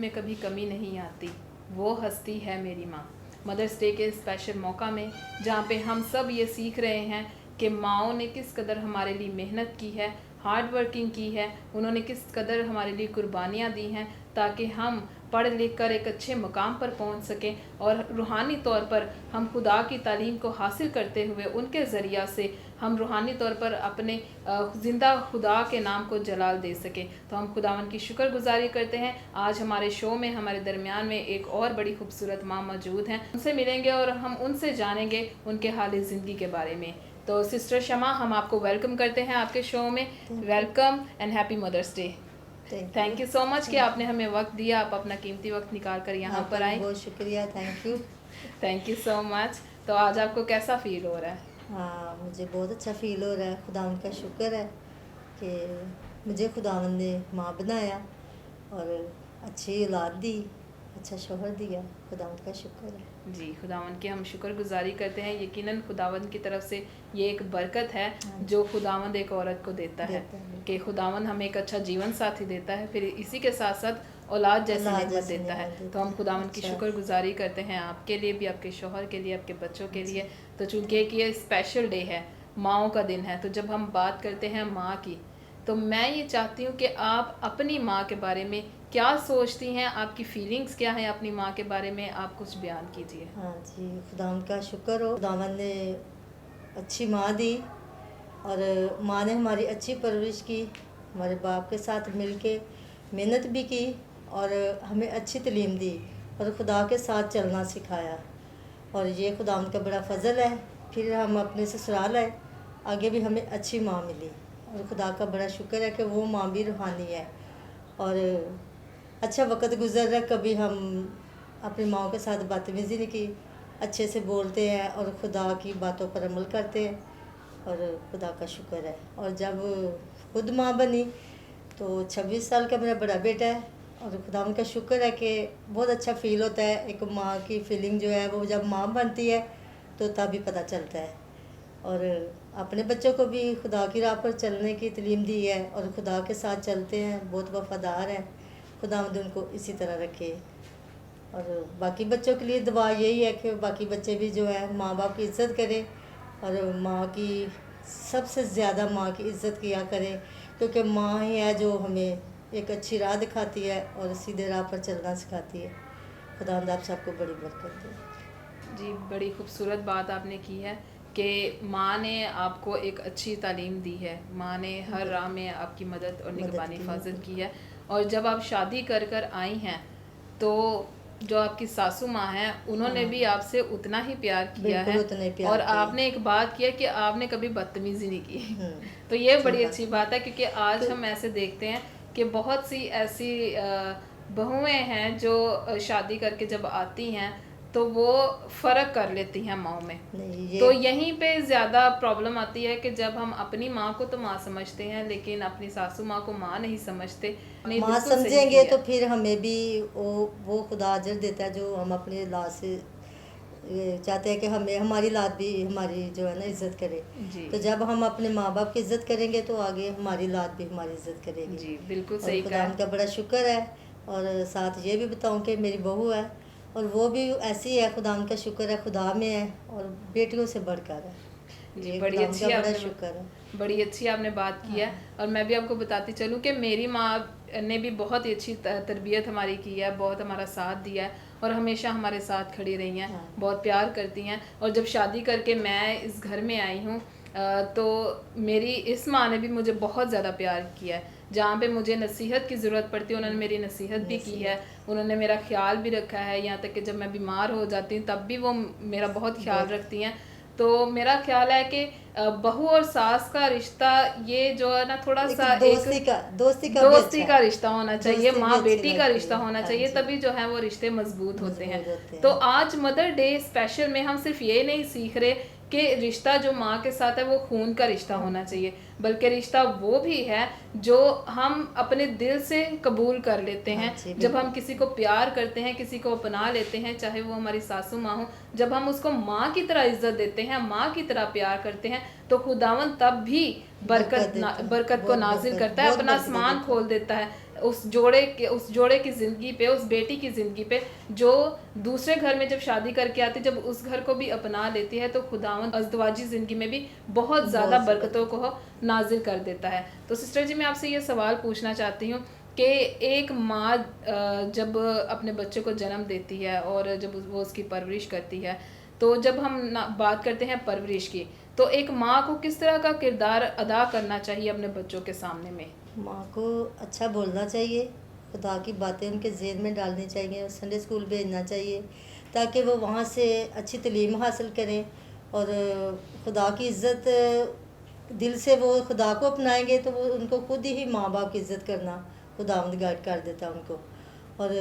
में कभी कमी नहीं आती, वो हस्ती है मेरी माँ। मदर्स डे के स्पेशल मौका में जहाँ पे हम सब ये सीख रहे हैं कि माँओं ने किस कदर हमारे लिए मेहनत की है, हार्ड वर्किंग की है, उन्होंने किस कदर हमारे लिए कुर्बानियाँ दी हैं ताकि हम पढ़ लिख कर एक अच्छे मकाम पर पहुंच सकें और रूहानी तौर पर हम खुदा की तालीम को हासिल करते हुए उनके ज़रिया से हम रूहानी तौर पर अपने ज़िंदा खुदा के नाम को जलाल दे सकें। तो हम खुदावन की शुक्रगुजारी करते हैं। आज हमारे शो में हमारे दरमियान में एक और बड़ी खूबसूरत माँ मौजूद हैं, उनसे मिलेंगे और हम उनसे जानेंगे उनके हाल ज़िंदगी के बारे में। तो सिस्टर शमा, हम आपको वेलकम करते हैं आपके शो में। Welcome and happy mother's Day. Thank you so much कि आपने हमें वक्त दिया, आप अपना कीमती वक्त निकाल कर यहाँ पर आए। बहुत शुक्रिया, thank you. Thank you so much. तो आज आपको कैसा फील हो रहा है? हाँ, मुझे बहुत अच्छा फील हो रहा है। खुदावन का शुक्र है कि मुझे खुदावन ने माँ बनाया और अच्छी औलाद दी, अच्छा शोहर दिया। खुदावन का शुक्र है जी। खुदावन की हम शुक्रगुजारी करते हैं। यकीनन खुदावन की तरफ से ये एक बरकत है जो खुदावन एक औरत को देता है कि खुदावन हमें एक अच्छा जीवन साथी देता है, फिर इसी के साथ साथ औलाद जैसी नेमत देता है। तो हम खुदावन की शुक्रगुजारी करते हैं आपके लिए भी, आपके शोहर के लिए, आपके बच्चों के लिए। तो चूँकि ये स्पेशल डे है, माँओं का दिन है, तो जब हम बात करते हैं माँ की, तो मैं ये चाहती हूँ कि आप अपनी माँ के बारे में क्या सोचती हैं, आपकी फीलिंग्स क्या हैं अपनी माँ के बारे में, आप कुछ बयान कीजिए। हाँ जी, खुदावन का शुक्र हो, खुदावन ने अच्छी माँ दी और माँ ने हमारी अच्छी परवरिश की, हमारे बाप के साथ मिल के मेहनत भी की और हमें अच्छी तालीम दी और खुदा के साथ चलना सिखाया। और ये खुदावन का बड़ा फजल है। फिर हम अपने ससुराल आए, आगे भी हमें अच्छी माँ मिली और खुदा का बड़ा शुक्र है कि वो माँ भी रूहानी है और अच्छा वक्त गुजर रहा है। कभी हम अपनी माँ के साथ बदतमीज़ी नहीं की, अच्छे से बोलते हैं और खुदा की बातों पर अमल करते हैं और खुदा का शुक्र है। और जब खुद माँ बनी तो 26 साल का मेरा बड़ा बेटा है और खुदा का शुक्र है कि बहुत अच्छा फ़ील होता है। एक माँ की फीलिंग जो है वो जब माँ बनती है तो तभी पता चलता है। और अपने बच्चों को भी खुदा की राह पर चलने की तालीम दी है और खुदा के साथ चलते हैं, बहुत वफादार हैं। खुदा उनको इसी तरह रखे। और बाकी बच्चों के लिए दुआ यही है कि बाकी बच्चे भी जो है माँ बाप की इज़्ज़त करें और माँ की सबसे ज़्यादा माँ की इज़्ज़त किया करें, क्योंकि माँ ही है जो हमें एक अच्छी राह दिखाती है और सीधे राह पर चलना सिखाती है। खुदा आप सबको बड़ी बरकत दे। जी, बड़ी खूबसूरत बात आपने की है कि माँ ने आपको एक अच्छी तालीम दी है, माँ ने हर राह में आपकी मदद और निगरानी हिफाजत की है। और जब आप शादी कर कर आई हैं तो जो आपकी सासू माँ हैं उन्होंने भी आपसे उतना ही प्यार किया है और आपने एक बात किया कि आपने कभी बदतमीज़ी नहीं की। तो ये बड़ी अच्छी बात है, क्योंकि आज हम ऐसे देखते हैं कि बहुत सी ऐसी बहुएं हैं जो शादी करके जब आती हैं तो वो फ़र्क कर लेती हैं माँ में। तो यहीं पे ज़्यादा प्रॉब्लम आती है कि जब हम अपनी माँ को तो माँ समझते हैं लेकिन अपनी सासू माँ को माँ नहीं समझते। माँ समझेंगे तो फिर हमें भी वो खुदा अजर देता है जो हम अपने औलाद से चाहते हैं कि हमें हमारी औलाद भी हमारी जो है ना इज़्ज़त करे। तो जब हम अपने माँ बाप की इज़्ज़त करेंगे तो आगे हमारी औलाद भी हमारी इज़्ज़त करेगी। जी, बिल्कुल सही कहा। खुदा का बड़ा शुक्र है। और साथ ये भी बताऊं कि मेरी बहू है और वो भी ऐसी है। खुदा का शुक्र है, खुदा में है और बेटियों से बढ़कर है। जी, बड़ी अच्छी आपने बात की है। और मैं भी आपको बताती चलूँ कि मेरी माँ ने भी बहुत ही अच्छी तरबियत हमारी की है, बहुत हमारा साथ दिया है और हमेशा हमारे साथ खड़ी रही हैं, बहुत प्यार करती हैं। और जब शादी करके मैं इस घर में आई हूँ तो मेरी इस माँ ने भी मुझे बहुत ज़्यादा प्यार किया है। जहाँ पे मुझे नसीहत की ज़रूरत पड़ती है उन्होंने मेरी नसीहत भी की है, उन्होंने मेरा ख्याल भी रखा है। यहाँ तक कि जब मैं बीमार हो जाती हूँ तब भी वो मेरा बहुत ख्याल रखती हैं। तो मेरा ख्याल है कि बहू और सास का रिश्ता ये जो है ना थोड़ा सा दोस्ती का रिश्ता होना चाहिए, माँ बेटी का रिश्ता होना चाहिए, तभी जो है वो रिश्ते मजबूत होते हैं। तो आज मदर डे स्पेशल में हम सिर्फ ये नहीं सीख रहे कि रिश्ता जो माँ के साथ है वो खून का रिश्ता होना चाहिए, बल्कि रिश्ता वो भी है जो हम अपने दिल से कबूल कर लेते हैं। जब हम किसी को प्यार करते हैं, किसी को अपना लेते हैं, चाहे वो हमारी सासू माँ हो, जब हम उसको माँ की तरह इज्जत देते हैं, माँ की तरह प्यार करते हैं, तो खुदावन तब भी बरकत को नाजिल करता है, अपना आसमान खोल देता है। उस जोड़े की ज़िंदगी पे, उस बेटी की ज़िंदगी पे जो दूसरे घर में जब शादी करके आती, जब उस घर को भी अपना लेती है, तो खुदावंद अज़दवाजी ज़िंदगी में भी बहुत ज़्यादा बहुत सी बरकतों को नाजिल कर देता है। तो सिस्टर जी, मैं आपसे ये सवाल पूछना चाहती हूँ कि एक माँ जब अपने बच्चे को जन्म देती है और जब वो उसकी परवरिश करती है, तो जब हम बात करते हैं परवरिश की, तो एक माँ को किस तरह का किरदार अदा करना चाहिए अपने बच्चों के सामने में? माँ को अच्छा बोलना चाहिए, खुदा की बातें उनके ज़हन में डालनी चाहिए, संडे स्कूल भेजना चाहिए ताकि वो वहाँ से अच्छी तालीम हासिल करें और खुदा की इज़्ज़त दिल से वो खुदा को अपनाएंगे तो वो उनको खुद ही माँ बाप की इज़्ज़त करना खुदावंद गाइड कर देता है उनको। और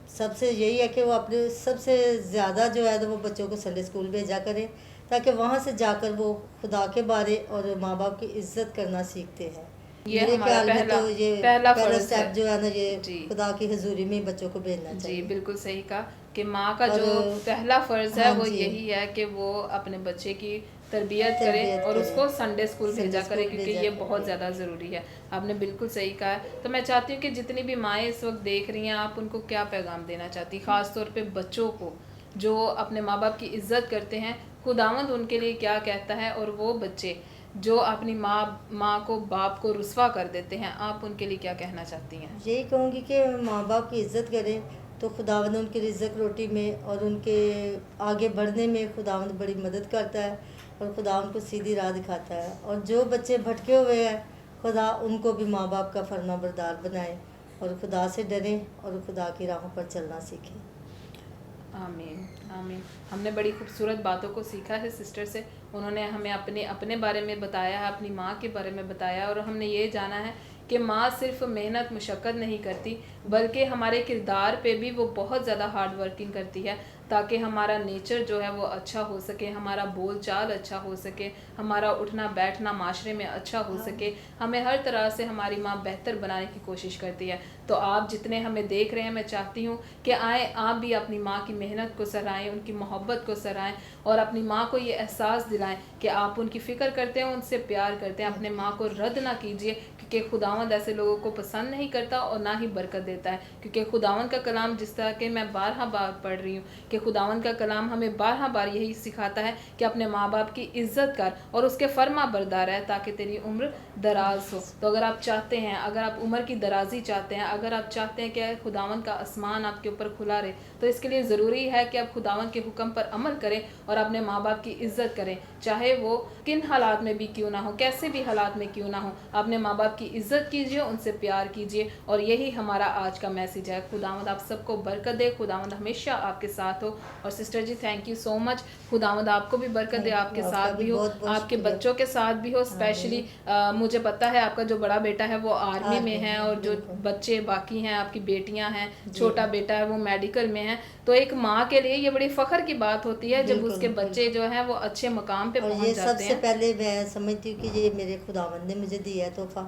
सबसे यही है कि वो अपने सबसे ज़्यादा जो है तो वो बच्चों को संडे स्कूल भेजा करें ताकि वहाँ से जाकर वो खुदा के बारे और माँ बाप की इज़्ज़त करना सीखते हैं। ये मेरे हमारा ख्याल में पहला तो ये पहला पहला फ़र्ज़ स्टेप है। जो है ना ये जी। खुदा की हजूरी में बच्चों को भेजना जी, चाहिए। बिल्कुल सही कहा कि माँ का और जो पहला फ़र्ज़ है हाँ वो जी, यही है कि वो अपने बच्चे की तरबियत करे तरबियत और करें, उसको संडे स्कूल संडे भेजा करे, स्कूल क्योंकि भेजा ये बहुत करें। ज़्यादा ज़रूरी है। आपने बिल्कुल सही कहा है। तो मैं चाहती हूँ कि जितनी भी माएँ इस वक़्त देख रही हैं, आप उनको क्या पैगाम देना चाहती? ख़ास तौर पे बच्चों को, जो अपने माँ-बाप की इज़्ज़त करते हैं, खुदावंद उनके लिए क्या कहता है, और वो बच्चे जो अपनी माँ को, बाप को रुस्वा कर देते हैं, आप उनके लिए क्या कहना चाहती हैं? यही कहूँगी कि माँ बाप की इज़्ज़त करें तो खुदावंद उनकी रिज़्क रोटी में और उनके आगे बढ़ने में खुदावंद बड़ी मदद करता है और खुदा उनको सीधी राह दिखाता है। और जो बच्चे भटके हुए हैं खुदा उनको भी माँ बाप का फर्मा बरदार बनाए और खुदा से डरें और खुदा की राहों पर चलना सीखें। आमीन, आमीन। हमने बड़ी खूबसूरत बातों को सीखा है सिस्टर से। उन्होंने हमें अपने अपने बारे में बताया है, अपनी माँ के बारे में बताया, और हमने ये जाना है कि माँ सिर्फ मेहनत मुशक्क़त नहीं करती, बल्कि हमारे किरदार पे भी वो बहुत ज़्यादा हार्ड वर्किंग करती है, ताकि हमारा नेचर जो है वो अच्छा हो सके, हमारा बोल चाल अच्छा हो सके, हमारा उठना बैठना माशरे में अच्छा हो सके। हमें हर तरह से हमारी माँ बेहतर बनाने की कोशिश करती है। तो आप जितने हमें देख रहे हैं, मैं चाहती हूँ कि आए आप भी अपनी माँ की मेहनत को सराहें, उनकी मोहब्बत को सराहें, और अपनी माँ को ये एहसास दिलाएं कि आप उनकी फ़िक्र करते हैं, उनसे प्यार करते हैं। अपने माँ को रद्द ना कीजिए, क्योंकि खुदावंद ऐसे लोगों को पसंद नहीं करता और ना ही बरकत देता है। क्योंकि खुदावंद का कलाम, जिस तरह के मैं 12 बार पढ़ रही हूँ कि खुदावंद का कलाम हमें 12 बार यही सिखाता है कि अपने माँ बाप की इज़्ज़त कर और उसके फर्मा बरदार है, ताकि तेरी उम्र दराज हो। तो अगर आप चाहते हैं, अगर आप उम्र की दराजी चाहते हैं, अगर आप चाहते हैं कि खुदावंद का आसमान आपके ऊपर खुला रहे, तो इसके लिए ज़रूरी है कि आप खुदावंद के हुक्म पर अमल करें और अपने माँ बाप की इज़्ज़त करें, चाहे वो किन हालात में भी क्यों ना हो, कैसे भी हालात में क्यों ना हो। अपने माँ बाप की इज़्ज़त कीजिए, उनसे प्यार कीजिए, और यही हमारा आज का मैसेज है। खुदावंद आप सबको बरकत दे, खुदावंद हमेशा आपके साथ हो। और sister ji, thank you so much. खुदावंद आपको भी बरकत दे, आपके आपका साथ भी हो, बहुत बहुत आपके शुक्रिया। बच्चों के साथ भी हो। स्पेशली मुझे पता है आपका जो बड़ा बेटा है वो आर्मी में है, और जो बिल्कुल। बच्चे बाकी हैं, आपकी बेटियां हैं, जी। छोटा बेटा है वो मेडिकल में है। तो एक माँ के लिए ये बड़ी फ़ख्र की बात होती है जब बिल्कुल, उसके बच्चे बिल्कुल। जो हैं वो अच्छे मकाम पे और पहुंच ये जाते सबसे हैं। पहले मैं समझती हूँ कि ये मेरे खुदावंद ने मुझे दिया है तोहफ़ा,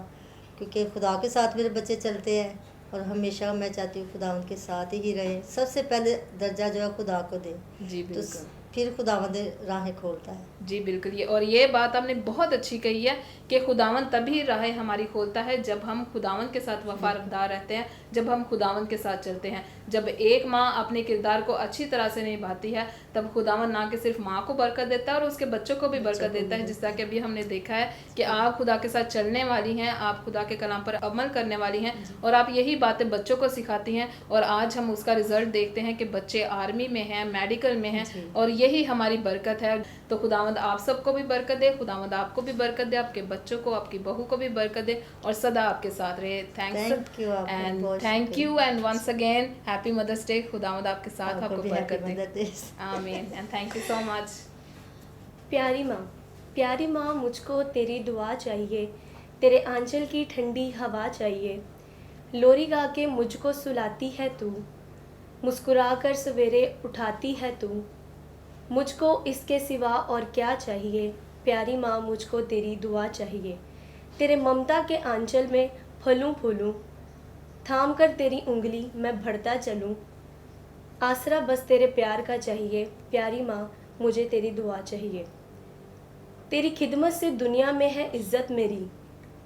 क्योंकि खुदा के साथ मेरे बच्चे चलते हैं और हमेशा मैं चाहती हूँ खुदावंद के साथ ही रहें। सबसे पहले दर्जा जो है खुदा को दें, जी तो बिल्कुल। फिर खुदावंद राहें खोलता है। जी बिल्कुल, ये बात आपने बहुत अच्छी कही है कि खुदावंद तभी राहें हमारी खोलता है जब हम खुदावंद के साथ वफादार रहते हैं, जब हम खुदावंद के साथ चलते हैं। जब एक माँ अपने किरदार को अच्छी तरह से निभाती है, तब खुदावंद ना कि सिर्फ माँ को बरकत देता है और उसके बच्चों को भी बरकत देता है। जिस तरह कि अभी हमने देखा है कि आप खुदा के साथ चलने वाली हैं, आप खुदा के कलाम पर अमल करने वाली हैं, और आप यही बातें बच्चों को सिखाती हैं, और आज हम उसका रिजल्ट देखते हैं कि बच्चे आर्मी में हैं, मेडिकल में हैं, और यही हमारी बरकत है। तो खुदावंद आप सबको भी बरकत दे, खुदावंद आपको भी बरकत दे, आपके बच्चों को, आपकी बहू को भी बरकत दे, और सदा आपके साथ रहे। थैंक यू, आपका एंड बहुत थैंक शुक्रिया। You and once again happy mother's day. खुदावंद आपके साथ, आपको आपको भी बरकत हैप्पी दे। Mother day. आमीन and thank you so much. प्यारी माँ, मुझको तेरी दुआ चाहिए, तेरे आंचल की ठंडी हवा चाहिए। लोरी गा के मुझको सुलाती है तू, मुस्कुरा कर सवेरे उठाती है तू। मुझको इसके सिवा और क्या चाहिए, प्यारी माँ मुझको तेरी दुआ चाहिए। तेरे ममता के आंचल में फलूं फूलूं, थाम कर तेरी उंगली मैं बढ़ता चलूं। आसरा बस तेरे प्यार का चाहिए, प्यारी माँ मुझे तेरी दुआ चाहिए। तेरी खिदमत से दुनिया में है इज्जत मेरी,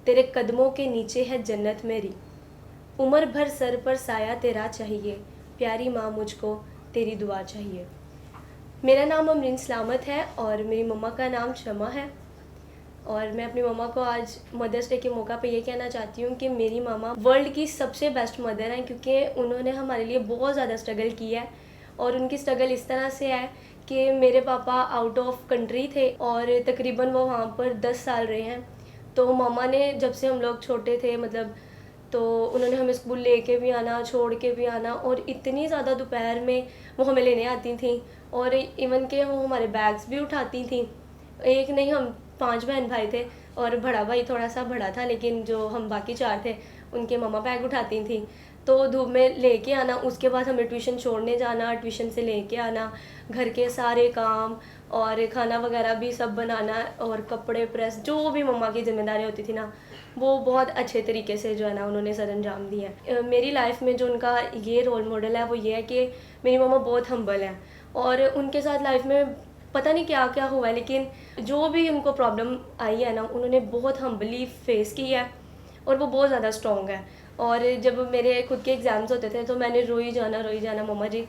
तेरे कदमों के नीचे है जन्नत मेरी। उम्र भर सर पर साया तेरा चाहिए, प्यारी माँ मुझको तेरी दुआ चाहिए। मेरा नाम अमरीन सलामत है और मेरी मम्मा का नाम शमा है। और मैं अपनी मम्मा को आज मदर्स डे के मौका पे ये कहना चाहती हूँ कि मेरी मामा वर्ल्ड की सबसे बेस्ट मदर हैं, क्योंकि उन्होंने हमारे लिए बहुत ज़्यादा स्ट्रगल किया है। और उनकी स्ट्रगल इस तरह से है कि मेरे पापा आउट ऑफ कंट्री थे और तकरीबन वो वहाँ पर 10 साल रहे हैं। तो मामा ने जब से हम लोग छोटे थे मतलब, तो उन्होंने हमें स्कूल लेके भी आना, छोड़ के भी आना, और इतनी ज़्यादा दोपहर में वो हमें लेने आती थी और इवन के वो हमारे बैग्स भी उठाती थी। एक नहीं, हम 5 बहन भाई थे और बड़ा भाई थोड़ा सा बड़ा था, लेकिन जो हम बाकी 4 थे उनके मम्मा बैग उठाती थी। तो धूप में लेके आना, उसके बाद हमें ट्यूशन छोड़ने जाना, ट्यूशन से लेके आना, घर के सारे काम और खाना वगैरह भी सब बनाना और कपड़े प्रेस, जो भी मम्मा की जिम्मेदारी होती थी ना, वो बहुत अच्छे तरीके से जो है ना उन्होंने सर अंजाम दिया है। मेरी लाइफ में जो उनका ये रोल मॉडल है वो ये है कि मेरी मम्मा बहुत हम्बल है और उनके साथ लाइफ में पता नहीं क्या क्या हुआ है, लेकिन जो भी उनको प्रॉब्लम आई है ना, उन्होंने बहुत हम्बली फेस की है और वो बहुत ज़्यादा स्ट्रॉन्ग है। और जब मेरे खुद के एग्ज़ाम्स होते थे तो मैंने रोई जाना, मम्मा जी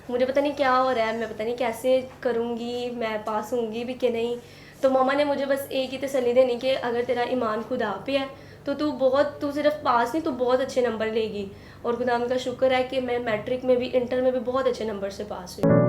मुझे पता नहीं क्या हो रहा है, मैं पता नहीं कैसे करूँगी, मैं पास होंगी भी कि नहीं। तो मम्मा ने मुझे बस एक ही तसल्ली देनी कि अगर तेरा ईमान खुदा पे है तो तू सिर्फ पास नहीं, तू बहुत अच्छे नंबर लेगी। और खुदा का शुक्र है कि मैं मैट्रिक में भी, इंटर में भी बहुत अच्छे नंबर से पास हुई।